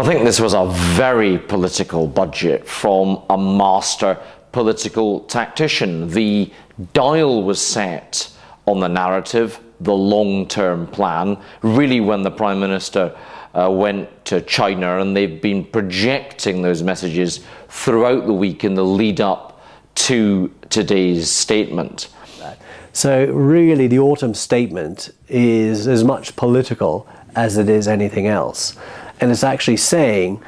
think this was a very political budget from a master political tactician. The dial was set on the narrative, the long-term plan, really when the Prime Minister went to China, and they've been projecting those messages throughout the week in the lead up to today's statement. So really the autumn statement is as much political as it is anything else. And it's actually saying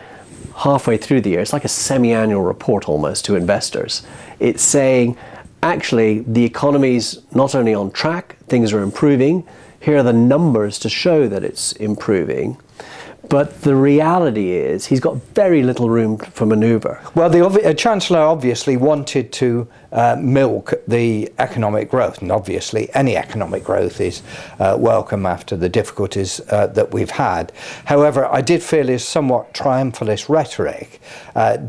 halfway through the year, it's like a semi-annual report almost to investors. It's saying, actually, the economy's not only on track, things are improving. Here are the numbers to show that it's improving. But the reality is he's got very little room for manoeuvre. Well, the Chancellor obviously wanted to milk the economic growth, and obviously any economic growth is welcome after the difficulties that we've had. However, I did feel his somewhat triumphalist rhetoric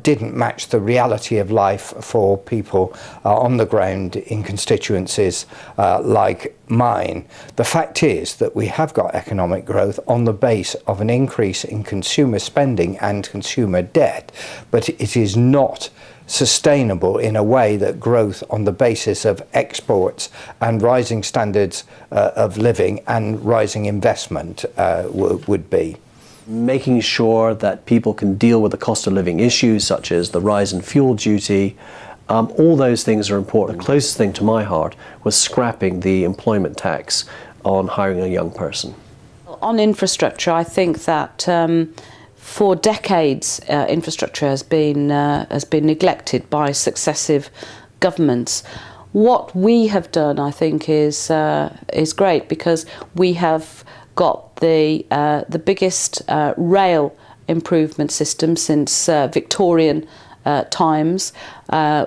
didn't match the reality of life for people on the ground in constituencies like mine. The fact is that we have got economic growth on the base of an increase in consumer spending and consumer debt, but it is not sustainable in a way that growth on the basis of exports and rising standards of living and rising investment would be. Making sure that people can deal with the cost of living issues such as the rise in fuel duty, all those things are important. The closest thing to my heart was scrapping the employment tax on hiring a young person. On infrastructure, I think that for decades, infrastructure has been neglected by successive governments. What we have done, I think, is great, because we have got the biggest rail improvement system since Victorian times.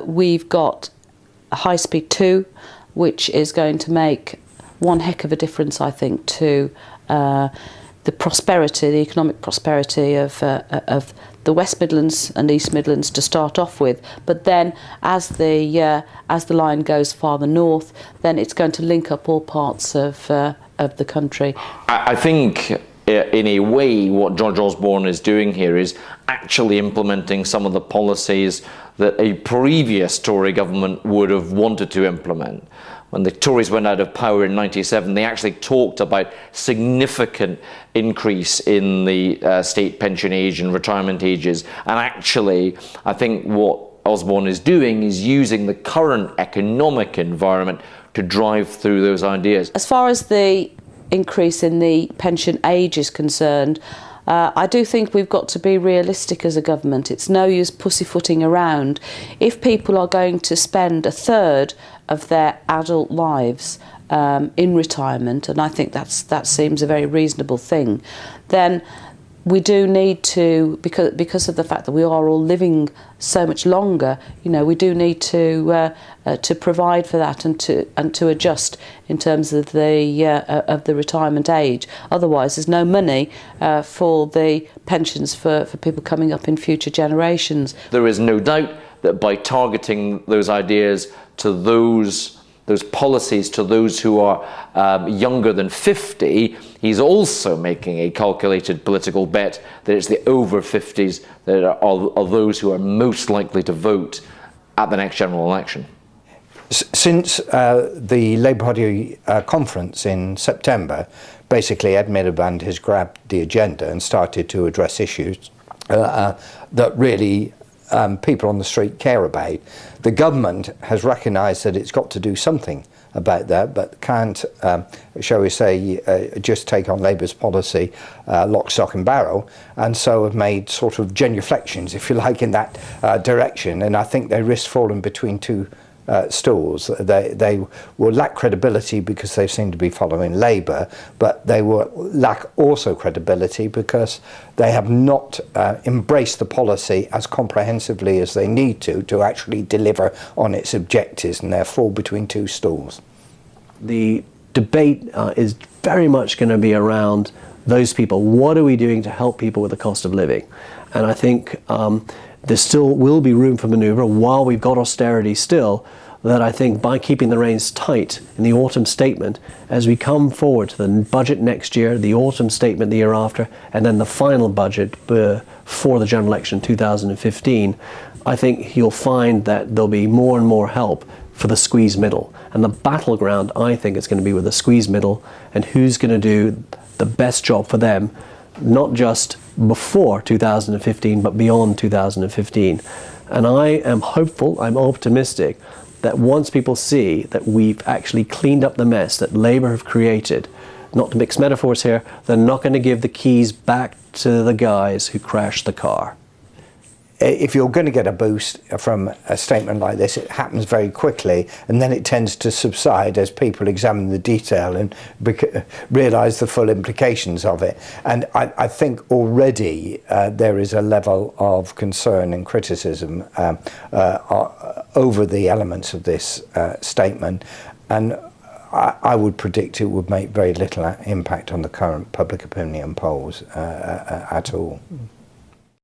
We've got High Speed 2, which is going to make one heck of a difference, I think, to the prosperity, the economic prosperity of the West Midlands and East Midlands to start off with. But then, as the line goes farther north, then it's going to link up all parts of the country. I think, in a way, what George Osborne is doing here is actually implementing some of the policies that a previous Tory government would have wanted to implement. When the Tories went out of power in '97, they actually talked about significant increase in the state pension age and retirement ages. And actually, I think what Osborne is doing is using the current economic environment to drive through those ideas. As far as the increase in the pension age is concerned, I do think we've got to be realistic as a government. It's no use pussyfooting around. If people are going to spend a third of their adult lives in retirement, and I think that seems a very reasonable thing, then we do need to, because of the fact that we are all living so much longer, we do need to provide for that and to adjust in terms of the retirement age. Otherwise, there's no money for the pensions for people coming up in future generations. There is no doubt that by targeting those ideas to those policies to those who are younger than 50, he's also making a calculated political bet that it's the over 50s that are those who are most likely to vote at the next general election. Since the Labour Party conference in September, basically Ed Miliband has grabbed the agenda and started to address issues that really people on the street care about. The government has recognised that it's got to do something about that, but can't, shall we say, just take on Labour's policy lock, stock and barrel, and so have made sort of genuflections, if you like, in that direction. And I think they risk falling between two stools. They will lack credibility because they seem to be following Labour, but they will lack also credibility because they have not embraced the policy as comprehensively as they need to actually deliver on its objectives, and they fall between two stools. The debate is very much going to be around those people. What are we doing to help people with the cost of living? And I think there still will be room for manoeuvre while we've got austerity still. that I think by keeping the reins tight in the autumn statement, as we come forward to the budget next year, the autumn statement the year after, and then the final budget for the general election 2015, I think you'll find that there'll be more and more help for the squeeze middle. And the battleground, I think, is going to be with the squeeze middle and who's going to do the best job for them, not just before 2015, but beyond 2015. And I am hopeful, I'm optimistic, that once people see that we've actually cleaned up the mess that Labour have created, not to mix metaphors here, they're not going to give the keys back to the guys who crashed the car. If you're going to get a boost from a statement like this, it happens very quickly, and then it tends to subside as people examine the detail and realise the full implications of it. And I think already there is a level of concern and criticism over the elements of this statement, and I would predict it would make very little impact on the current public opinion polls at all.